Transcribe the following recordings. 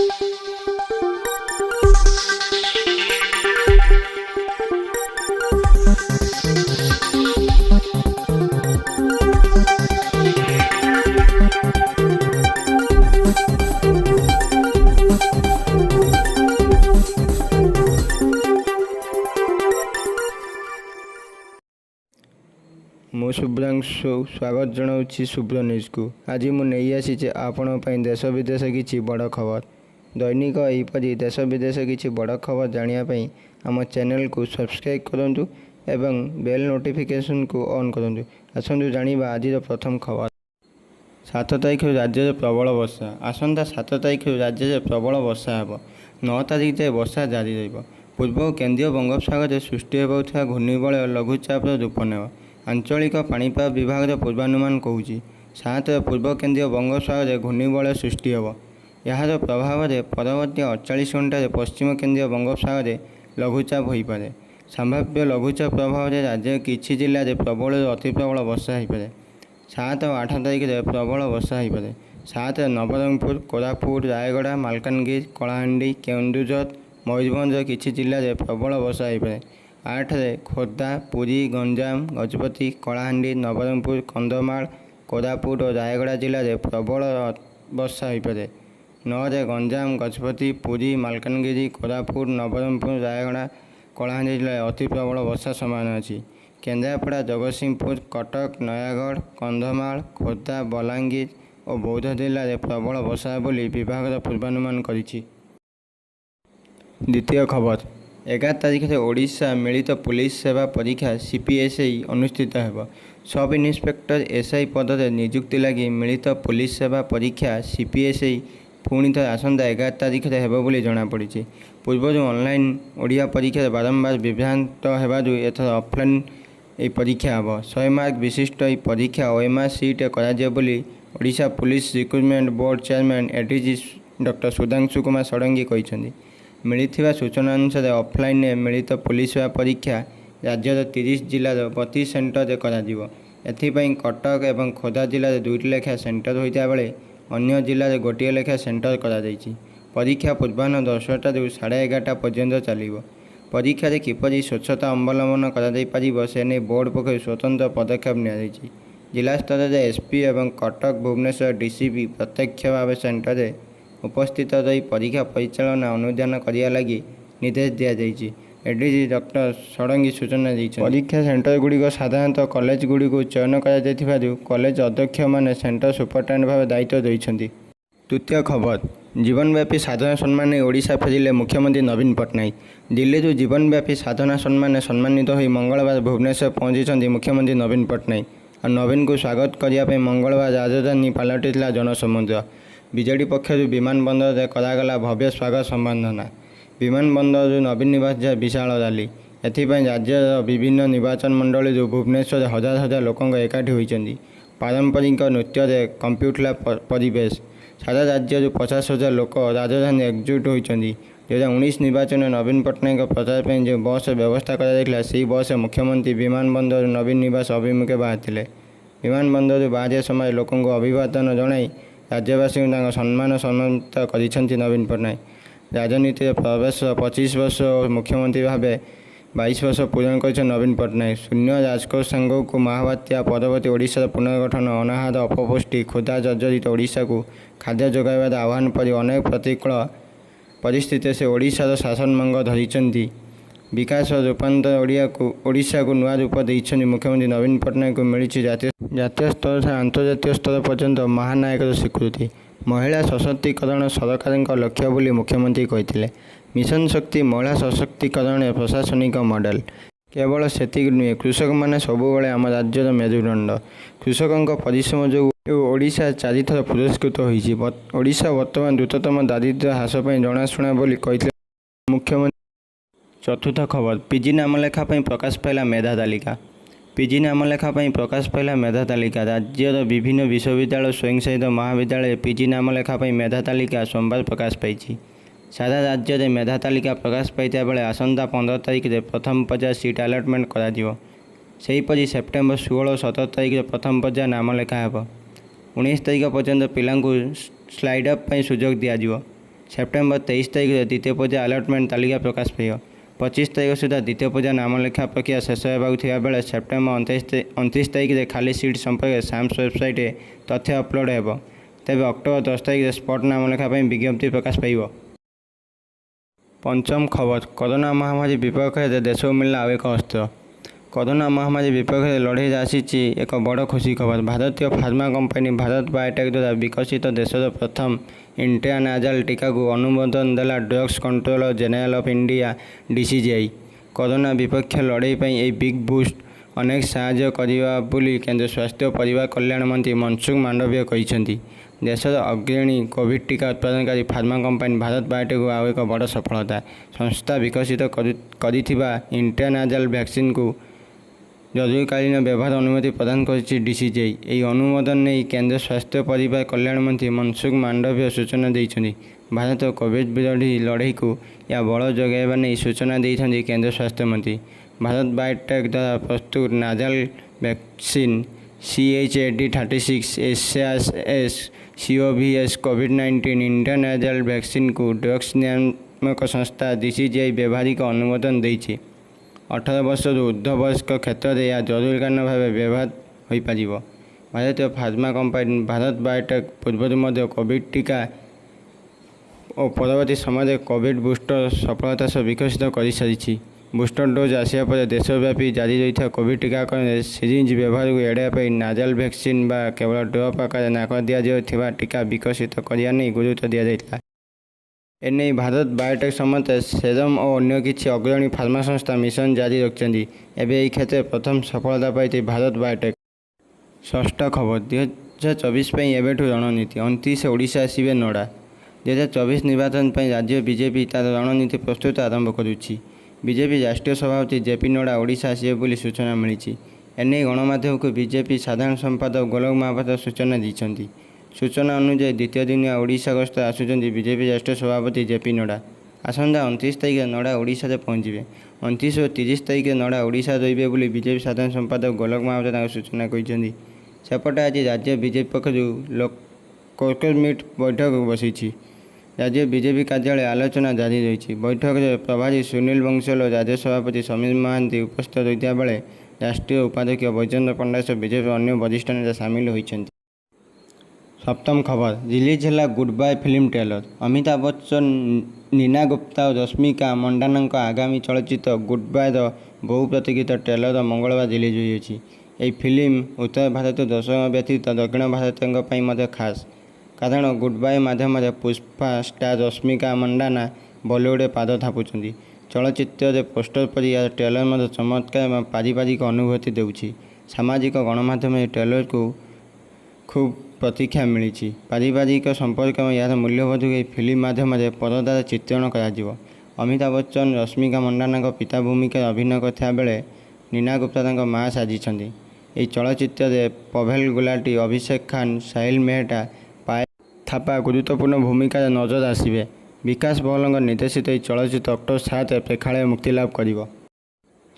ମୁଁ ଶୁଭ୍ରାଂଶୁ ସ୍ୱାଗତ ଜଣାଉଛି ଶୁଭ୍ର ନ୍ୟୁଜ୍କୁ। ଆଜି ମୁଁ ନେଇ ଆସିଛି ଆପଣଙ୍କ ପାଇଁ ଦେଶ ବିଦେଶ କିଛି ବଡ଼ ଖବର। ଦୈନିକ ଏହିପରି ଦେଶ ବିଦେଶ କିଛି ବଡ଼ ଖବର ଜାଣିବା ପାଇଁ ଆମ ଚ୍ୟାନେଲକୁ ସବସ୍କ୍ରାଇବ୍ କରନ୍ତୁ ଏବଂ ବେଲ୍ ନୋଟିଫିକେସନକୁ ଅନ୍ କରନ୍ତୁ। ଆସନ୍ତୁ ଜାଣିବା ଆଜିର ପ୍ରଥମ ଖବର। 7 ତାରିଖରୁ ରାଜ୍ୟରେ ପ୍ରବଳ ବର୍ଷା। ଆସନ୍ତା 7 ତାରିଖରୁ ରାଜ୍ୟରେ ପ୍ରବଳ ବର୍ଷା ହେବ। 9 ତାରିଖ ଯାଏଁ ବର୍ଷା ଜାରି ରହିବ। ପୂର୍ବରୁ କେନ୍ଦ୍ରୀୟ ବଙ୍ଗୋପସାଗରରେ ସୃଷ୍ଟି ହେବାକୁ ଥିବା ଘୂର୍ଣ୍ଣିବଳୟ ଲଘୁଚାପର ରୂପ ନେବ। ଆଞ୍ଚଳିକ ପାଣିପାଗ ବିଭାଗର ପୂର୍ବାନୁମାନ କହୁଛି 7ରେ ପୂର୍ବ କେନ୍ଦ୍ରୀୟ ବଙ୍ଗୋପସାଗରରେ ଘୂର୍ଣ୍ଣିବଳୟ ସୃଷ୍ଟି ହେବ। ଏହାର ପ୍ରଭାବରେ ପରବର୍ତ୍ତୀ 48 ଘଣ୍ଟାରେ ପଶ୍ଚିମ କେନ୍ଦ୍ରୀୟ ବଙ୍ଗୋପସାଗରରେ ଲଘୁଚାପ ହୋଇପାରେ। ସମ୍ଭାବ୍ୟ ଲଘୁଚାପ ପ୍ରଭାବରେ ରାଜ୍ୟର କିଛି ଜିଲ୍ଲାରେ ପ୍ରବଳରୁ ଅତି ପ୍ରବଳ ବର୍ଷା ହୋଇପାରେ। 7 ଓ 8 ତାରିଖରେ ପ୍ରବଳ ବର୍ଷା ହୋଇପାରେ। 7ରେ ନବରଙ୍ଗପୁର, କୋରାପୁଟ, ରାୟଗଡ଼ା, ମାଲକାନଗିରି, କଳାହାଣ୍ଡି, କେନ୍ଦୁଝର, ମୟୂରଭଞ୍ଜର କିଛି ଜିଲ୍ଲାରେ ପ୍ରବଳ ବର୍ଷା ହୋଇପାରେ। 8ରେ ଖୋର୍ଦ୍ଧା, ପୁରୀ, ଗଞ୍ଜାମ, ଗଜପତି, କଳାହାଣ୍ଡି, ନବରଙ୍ଗପୁର, କନ୍ଧମାଳ, କୋରାପୁଟ ଓ ରାୟଗଡ଼ା ଜିଲ୍ଲାରେ ପ୍ରବଳ ବର୍ଷା ହୋଇପାରେ। 9ରେ ଗଞ୍ଜାମ, ଗଜପତି, ପୁରୀ, ମାଲକାନଗିରି, କୋରାପୁଟ, ନବରଙ୍ଗପୁର, ରାୟଗଡ଼ା, କଳାହାଣ୍ଡି ଜିଲ୍ଲାରେ ଅତି ପ୍ରବଳ ବର୍ଷା ସମ୍ଭାବନା ଅଛି। କେନ୍ଦ୍ରାପଡ଼ା, ଜଗତସିଂହପୁର, କଟକ, ନୟାଗଡ଼, କନ୍ଧମାଳ, ଖୋର୍ଦ୍ଧା, ବଲାଙ୍ଗୀର ଓ ବୌଦ୍ଧ ଜିଲ୍ଲାରେ ପ୍ରବଳ ବର୍ଷା ହେବ ବୋଲି ବିଭାଗର ପୂର୍ବାନୁମାନ କରିଛି। ଦ୍ୱିତୀୟ ଖବର। 11 ତାରିଖରେ ଓଡ଼ିଶା ମିଳିତ ପୁଲିସ ସେବା ପରୀକ୍ଷା CPSI ଅନୁଷ୍ଠିତ ହେବ। ସବ୍ ଇନ୍ସପେକ୍ଟର SI ପଦରେ ନିଯୁକ୍ତି ଲାଗି ମିଳିତ ପୁଲିସ ସେବା ପରୀକ୍ଷା CPSI ପୁଣି ଥରେ ଆସନ୍ତା 11 ତାରିଖରେ ହେବ ବୋଲି ଜଣାପଡ଼ିଛି। ପୂର୍ବରୁ ଅନଲାଇନ୍ ଓଡ଼ିଆ ପରୀକ୍ଷାରେ ବାରମ୍ବାର ବିଭ୍ରାନ୍ତ ହେବାରୁ ଏଥର ଅଫଲାଇନ୍ ଏହି ପରୀକ୍ଷା ହେବ। 100 ମାର୍କ ବିଶିଷ୍ଟ ଏହି ପରୀକ୍ଷା OMR ସିଟ୍ରେ କରାଯିବ ବୋଲି Odisha police recruitment board chairman ADG doctor Sudhanshu Kumar Shadangi କହିଛନ୍ତି। ମିଳିଥିବା ସୂଚନା ଅନୁସାରେ ଅଫଲାଇନ୍ରେ ମିଳିତ ପୁଲିସ ସେବା ପରୀକ୍ଷା ରାଜ୍ୟର 30 ଜିଲ୍ଲାର 32 ସେଣ୍ଟରରେ କରାଯିବ। ଏଥିପାଇଁ କଟକ ଏବଂ ଖୋର୍ଦ୍ଧା ଜିଲ୍ଲାରେ 2ଟି ଲେଖାଏଁ ସେଣ୍ଟର ହୋଇଥିବା ବେଳେ ଅନ୍ୟ ଜିଲ୍ଲାରେ ଗୋଟିଏ ଲେଖାଏଁ ସେଣ୍ଟର କରାଯାଇଛି। ପରୀକ୍ଷା ପୂର୍ବାହ୍ନ 10ଟାରୁ 11:30 ପର୍ଯ୍ୟନ୍ତ ଚାଲିବ। ପରୀକ୍ଷାରେ କିପରି ସ୍ୱଚ୍ଛତା ଅବଲମ୍ବନ କରାଯାଇପାରିବ ସେ ନେଇ ବୋର୍ଡ ପକ୍ଷରୁ ସ୍ୱତନ୍ତ୍ର ପଦକ୍ଷେପ ନିଆଯାଇଛି। ଜିଲ୍ଲା ସ୍ତରରେ SP ଏବଂ କଟକ, ଭୁବନେଶ୍ୱର DCP ପ୍ରତ୍ୟକ୍ଷ ଭାବେ ସେଣ୍ଟରରେ ଉପସ୍ଥିତ ରହି ପରୀକ୍ଷା ପରିଚାଳନା ଅନୁଧ୍ୟାନ କରିବା ଲାଗି ନିର୍ଦ୍ଦେଶ ଦିଆଯାଇଛି। ADG ଡକ୍ଟର ଷଡ଼ଙ୍ଗୀ ସୂଚନା ଦେଇଛନ୍ତି। ପରୀକ୍ଷା ସେଣ୍ଟରଗୁଡ଼ିକ ସାଧାରଣତଃ କଲେଜଗୁଡ଼ିକୁ ଚୟନ କରାଯାଇଥିବାରୁ କଲେଜ ଅଧ୍ୟକ୍ଷମାନେ ସେଣ୍ଟର ସୁପରିଟେଣ୍ଡେଣ୍ଟ ଭାବେ ଦାୟିତ୍ୱ ଦେଇଛନ୍ତି। ତୃତୀୟ ଖବର। ଜୀବନବ୍ୟାପୀ ସାଧନା ସମ୍ମାନରେ ଓଡ଼ିଶା ଫେରିଲେ ମୁଖ୍ୟମନ୍ତ୍ରୀ ନବୀନ ପଟ୍ଟନାୟକ। ଦିଲ୍ଲୀରୁ ଜୀବନବ୍ୟାପୀ ସାଧନା ସମ୍ମାନରେ ସମ୍ମାନିତ ହୋଇ ମଙ୍ଗଳବାର ଭୁବନେଶ୍ୱର ପହଞ୍ଚିଛନ୍ତି ମୁଖ୍ୟମନ୍ତ୍ରୀ ନବୀନ ପଟ୍ଟନାୟକ। ଆଉ ନବୀନଙ୍କୁ ସ୍ୱାଗତ କରିବା ପାଇଁ ମଙ୍ଗଳବାର ରାଜଧାନୀ ପାଲଟିଥିଲା ଜନସମୁଦ୍ର। ବିଜେଡି ପକ୍ଷରୁ ବିମାନ ବନ୍ଦରରେ କରାଗଲା ଭବ୍ୟ ସ୍ୱାଗତ ସମ୍ବର୍ଦ୍ଧନା। ବିମାନ ବନ୍ଦରରୁ ନବୀନ ନିବାସ ଯାଏ ବିଶାଳ ରାଲି। ଏଥିପାଇଁ ରାଜ୍ୟର ବିଭିନ୍ନ ନିର୍ବାଚନ ମଣ୍ଡଳୀରୁ ଭୁବନେଶ୍ୱରରେ ହଜାର ହଜାର ଲୋକ ଏକାଠି ହୋଇଛନ୍ତି। ପାରମ୍ପରିକ ନୃତ୍ୟରେ କମ୍ପିଉଠିଲା ପରିବେଶ। ସାରା ରାଜ୍ୟରୁ 50,000 ଲୋକ ରାଜଧାନୀ ଏକଜୁଟ ହୋଇଛନ୍ତି। 2019 ନିର୍ବାଚନରେ ନବୀନ ପଟ୍ଟନାୟକଙ୍କ ପ୍ରଚାର ପାଇଁ ଯେଉଁ ବସ୍ର ବ୍ୟବସ୍ଥା କରାଯାଇଥିଲା ସେହି ବସ୍ରେ ମୁଖ୍ୟମନ୍ତ୍ରୀ ବିମାନ ବନ୍ଦରରୁ ନବୀନ ନିବାସ ଅଭିମୁଖେ ବାହାରିଥିଲେ। ବିମାନ ବନ୍ଦରରୁ ବାହାରିବା ସମୟରେ ଲୋକଙ୍କୁ ଅଭିବାଦନ ଜଣାଇ ରାଜ୍ୟବାସୀଙ୍କୁ ତାଙ୍କ ସମ୍ମାନିତ କରିଛନ୍ତି ନବୀନ ପଟ୍ଟନାୟକ। ରାଜନୀତିରେ ପ୍ରବେଶ 25 ବର୍ଷ ଓ ମୁଖ୍ୟମନ୍ତ୍ରୀ ଭାବେ 22 ବର୍ଷ ପୂରଣ କରିଛନ୍ତି ନବୀନ ପଟ୍ଟନାୟକ। ଶୂନ୍ୟ ରାଜକୋଷ ସାଙ୍ଗକୁ ମହାବାତ୍ୟା ପରବର୍ତ୍ତୀ ଓଡ଼ିଶାର ପୁନର୍ଗଠନ, ଅନାହାର, ଅପପୁଷ୍ଟି, କ୍ଷୁଧା ଜର୍ଜରିତ ଓଡ଼ିଶାକୁ ଖାଦ୍ୟ ଯୋଗାଇବାର ଆହ୍ୱାନ ପରି ଅନେକ ପ୍ରତିକୂଳ ପରିସ୍ଥିତିରେ ସେ ଓଡ଼ିଶାର ଶାସନମଙ୍ଗ ଧରିଛନ୍ତି। ବିକାଶ ରୂପାନ୍ତର ଓଡ଼ିଶାକୁ ନୂଆ ରୂପ ଦେଇଛନ୍ତି ମୁଖ୍ୟମନ୍ତ୍ରୀ ନବୀନ ପଟ୍ଟନାୟକଙ୍କୁ ମିଳିଛି ଜାତୀୟ ସ୍ତରଠାରୁ ଆନ୍ତର୍ଜାତୀୟ ସ୍ତର ପର୍ଯ୍ୟନ୍ତ ମହାନାୟକର ସ୍ୱୀକୃତି। ମହିଳା ସଶକ୍ତିକରଣ ସରକାରଙ୍କ ଲକ୍ଷ୍ୟ ବୋଲି ମୁଖ୍ୟମନ୍ତ୍ରୀ କହିଥିଲେ। ମିଶନ ଶକ୍ତି ମହିଳା ସଶକ୍ତିକରଣରେ ପ୍ରଶାସନିକ ମଡେଲ। କେବଳ ସେତିକି ନୁହେଁ, କୃଷକମାନେ ସବୁବେଳେ ଆମ ରାଜ୍ୟର ମେରୁଦଣ୍ଡ। କୃଷକଙ୍କ ପରିଶ୍ରମ ଯୋଗୁଁ ଓଡ଼ିଶା 4 ଥର ପୁରସ୍କୃତ ହୋଇଛି। ଓଡ଼ିଶା ବର୍ତ୍ତମାନ ଦ୍ରୁତତମ ଦାରିଦ୍ର୍ୟ ହ୍ରାସ ପାଇଁ ଜଣାଶୁଣା ବୋଲି କହିଥିଲେ ମୁଖ୍ୟମନ୍ତ୍ରୀ। ଚତୁର୍ଥ ଖବର। PG ନାମଲେଖା ପାଇଁ ପ୍ରକାଶ ପାଇଲା ମେଧା ତାଲିକା। PG ନାମଲେଖା ପାଇଁ ପ୍ରକାଶ ପାଇଲା ମେଧା ତାଲିକା। ରାଜ୍ୟର ବିଭିନ୍ନ ବିଶ୍ୱବିଦ୍ୟାଳୟ ଓ ସ୍ୱୟଂଶାସିତ ମହାବିଦ୍ୟାଳୟରେ PG ନାମଲେଖା ପାଇଁ ମେଧା ତାଲିକା ସୋମବାର ପ୍ରକାଶ ପାଇଛି। ସାରା ରାଜ୍ୟରେ ମେଧା ତାଲିକା ପ୍ରକାଶ ପାଇଥିବା ବେଳେ ଆସନ୍ତା 15 ତାରିଖରେ ପ୍ରଥମ ପର୍ଯ୍ୟାୟ ସିଟ୍ ଆଲଟମେଣ୍ଟ କରାଯିବ। ସେହିପରି ସେପ୍ଟେମ୍ବର 16 ଓ 17 ତାରିଖରେ ପ୍ରଥମ ପର୍ଯ୍ୟାୟ ନାମଲେଖା ହେବ। 19 ତାରିଖ ପର୍ଯ୍ୟନ୍ତ ପିଲାଙ୍କୁ ସ୍ଲାଇଡ୍ ଅପ୍ ପାଇଁ ସୁଯୋଗ ଦିଆଯିବ। सेप्टेम्बर 23 तारिख द्वितीय पर्याय आलटमेंट तालिका प्रकाश पाइब। 25 तारिख सुधा द्वितीय पर्याय नामलेखा प्रक्रिया शेष होगा बेले सेप्टेम्बर 29 तारिख खाली सीट संपर्क साम्स वेबसाइट तथ्य अपलोड हो। तेज अक्टोबर 10 तारिख स्पॉट नामलेखा विज्ञप्ति प्रकाश पाइब। पंचम खबर, कोरोना महामारी विपक्ष में देश को मिलला आउ एक अस्त्र। कोरोना महामारी विपक्ष में लड़े आसी एक बड़ खुशी खबर। भारतीय फार्मा कंपनी भारत बायोटेक द्वारा विकसित देशर प्रथम इंट्रानाजल टीका को अनुमोदन देला drugs controller general of India DCGI। Corona विपक्ष लड़ाई पर बिग बूस्ट अनेक साहाय्य करिबा बोली केंद्र स्वास्थ्य और परिवार कल्याण मंत्री मनसुख मांडविया कहते। देशर अग्रणी कोविड टीका उत्पादनकारी फार्मा कंपनी भारत बायोटेक को आउ एक बड़ सफलता। संस्था विकसित करिथिबा इंट्रानाजल वैक्सीन को जरूरीकालीन व्यवहार अनुमति प्रदान करिछि DCGI। यह अनुमोदन नहीं केंद्र स्वास्थ्य और परिवार कल्याण मंत्री मनसुख मांडविया सूचना देइछन्ति। भारत कोविड विरोधी लड़ाई को या बड़ जगाइबा नहीं सूचना देइछन्ति केंद्र स्वास्थ्य मंत्री। भारत बायोटेक द्वारा प्रस्तुत नाजल वैक्सीन CHAD36 SARS-CoV-2 कोविड-19 इंट्रानाजल वैक्सीन को ड्रग्स नियामक संस्था DCGI व्यावहारिक अनुमोदन देइछि। 18 वर्ष ऊर्ध्व वयस्क क्षेत्र में यह जरूरीकालीन भाव व्यवहार हो पार। भारतीय फार्मा कंपनी भारत बायोटेक पूर्व कोविड टीका और परवर्ती समय कोविड बूस्टर सफलता सह विकसित कर सारी। बूस्टर डोज आसिया पर देशव्यापी जारी रही कोविड टीकाकरण सिरिंज व्यवहार को एड़ाई नाजल वैक्सीन बा केवल ड्रप आकार नाक दिया टीका विकसित करने नहीं गुरुत्व दि जाता। एने भारत बायोटेक समेत सेरम और अन्य किसी अग्रणी फार्मा संस्था मिशन जारी रखिंट। एवं यह क्षेत्र में प्रथम सफलता पाई भारत बायोटेक। षष्ठ खबर, 2024 एवं रणनीति 29 ओडिशा आसवे नडा। 2024 निर्वाचन पर राज्य बीजेपी तार रणनीति प्रस्तुत आरंभ करुच्ची। बीजेपी राष्ट्रीय सभापति JP नड्डा ओडिशा आसवे बोली सूचना मिली। एने गणमाध्यम को बीजेपी साधारण संपादक गोलक महापात्र सूचना देते। सूचना अनुसार द्वितीय दिनिया ओडिशा गस्त आसुचंती बीजेपी राष्ट्रीय सभापति JP नड्डा। आसंता 29 तारिख नड्डा ओडिशा पहुंचे। 29 और 30 तारिख नड्डा ओडिशा रे बोली बीजेपी साधारण संपादक गोलक महापात्र सूचना कहते। सेपटे आज राज्य बीजेपी पक्ष कोर्केट मीट बैठक बसी। राज्य बीजेपी कार्यालय आलोचना जारी रही। बैठक में प्रभारी सुनील बंसल और राज्य सभापति समीर महांती उपस्थित रही बेले राष्ट्रीय उपाध्यक्ष बैजयंत पंडा सह बीजेपी अन्य वरिष्ठ नेता सामिल होती। सप्तम खबर, रिलीज है goodbye film trailer. Amitabh Bachchan, Neena Gupta और रश्मिका मंडाना आगामी चलचित्र गुड बाय बहु प्रतीक्षित ट्रेलर मंगलवार रिलीज होती। यह फिल्म उत्तर भारतीय दर्शकों व्यतीत दक्षिण भारतीयों खास, कारण गुड बाय माध्यम पुष्पा स्टार रश्मिका मंडाना बॉलीवुड पाद थापुंट। चलचित्र पोस्टर पर यह ट्रेलर चमत्कार और पारिवारिक अनुभूति देउछि। सामाजिक गणमाध्यम ट्रेलर को खूब प्रतीक्षा मिली। पारिवारिक संपर्क में यार मूल्यबोध को फिल्म माध्यम परदार चित्रण कर। अमिताभ बच्चन रश्मिका मंडाना पिता भूमिका अभिनय करता बेले नीना गुप्ता माँ साजिंट। यह चलचित्र पवेल गुलाटी, अभिषेक खान, साहिल मेहटा, पायल थापा गुरुत्वपूर्ण भूमिका नजर आसवे। विकास बहल निर्देशित यह चलचित्र अक्टोबर 7 प्रेक्षालय मुक्तिलाभ कर।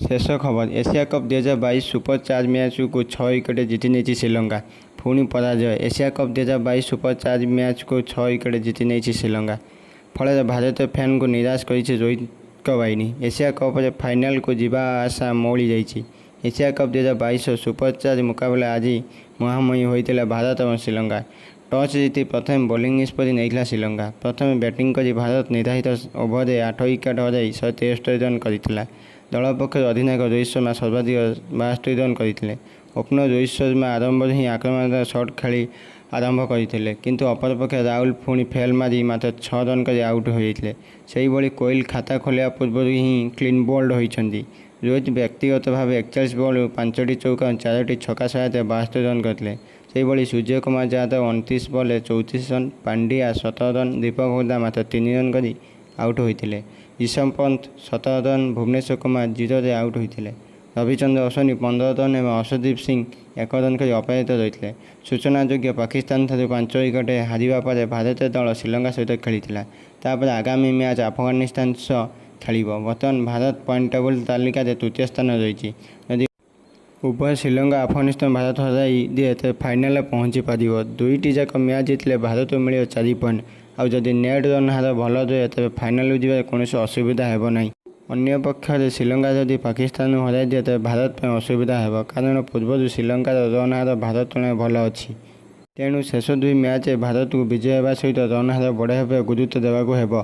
शेष खबर, एशिया कप 2022 सुपर 4 मैच को 6 विकेट जीति नहीं श्रीलंका। पुणी पराजय। एशिया कप 2022 सुपर 4 मैच को 6 विकेट जीति नहीं श्रीलंका। फल भारतीय फैन को निराश कर रोहित बाहिनी। एशिया कप फाइनाल को जीवा आशा मौली जाइए। एशिया कप 2022 सुपर 4 मुकाबला आज मुहांमुही होता भारत और श्रीलंका। टॉस जीति प्रथम बोलिंग निष्पत्ति नहीं श्रीलंका। प्रथम बैटिंग कर भारत निर्धारित ओभर 8 विकेट हर 173 रन करता। दल पक्ष अधिनायक रोहित शर्मा सर्वाधिक 62 रन करते। ओपनर रोहित शर्मा आरंभ ही आक्रमणात्मक शॉट खेली आरंभ करते, किंतु अपरपक्ष राहुल पुणी फेल मारी मात्र 6 रन कर आउट होते। से कोहली खाता खोलिया पूर्व ही क्लीन बोल्ड होती। रोहित व्यक्तिगत भाव 41 बॉल 5टी चौका 4टी छक्का सहित 72 रन करते। से Surya Kumar Yadav 29 ball 34 run, Pandya 17 run, Deepak Hooda मात्र 3 रन कर आउट होते। ऋषभ पंत 17 रन, भुवनेश्वर कुमार 0 आउट होते। रविचंद्र अश्विनी 15 रन और अर्शदीप सिंह 1 रन कर अपराजित रही। सूचनायोग्य पाकिस्तान ठार 5 विकेट हारिबा पर भारतीय दल श्रीलंका सहित खेली। आगामी मैच अफगानिस्तान सह खेल। बर्तमान भारत पॉइंट टेबल तालिका तृतीय स्थान रही। यदि उभय श्रीलंका अफगानिस्तान भारत हराई दिए तो फाइनाल पहुँची पार। दुईटी जाक मैच जीतले भारत मिले 4 पॉइंट ଆଉ ଯଦି ନେଟ୍ ରନ୍ ହାର ଭଲ ରୁହେ ତେବେ ଫାଇନାଲକୁ ଯିବାରେ କୌଣସି ଅସୁବିଧା ହେବ ନାହିଁ। ଅନ୍ୟପକ୍ଷରେ ଶ୍ରୀଲଙ୍କା ଯଦି ପାକିସ୍ତାନକୁ ହରାଇ ଦିଏ ତେବେ ଭାରତ ପାଇଁ ଅସୁବିଧା ହେବ, କାରଣ ପୂର୍ବରୁ ଶ୍ରୀଲଙ୍କାର ରନ୍ ହାର ଭାରତ ତୁଳନାରେ ଭଲ ଅଛି। ତେଣୁ ଶେଷ ଦୁଇ ମ୍ୟାଚ୍ରେ ଭାରତକୁ ବିଜୟ ହେବା ସହିତ ରନ୍ ହାର ବଢ଼ାଇବା ଉପରେ ଗୁରୁତ୍ୱ ଦେବାକୁ ହେବ।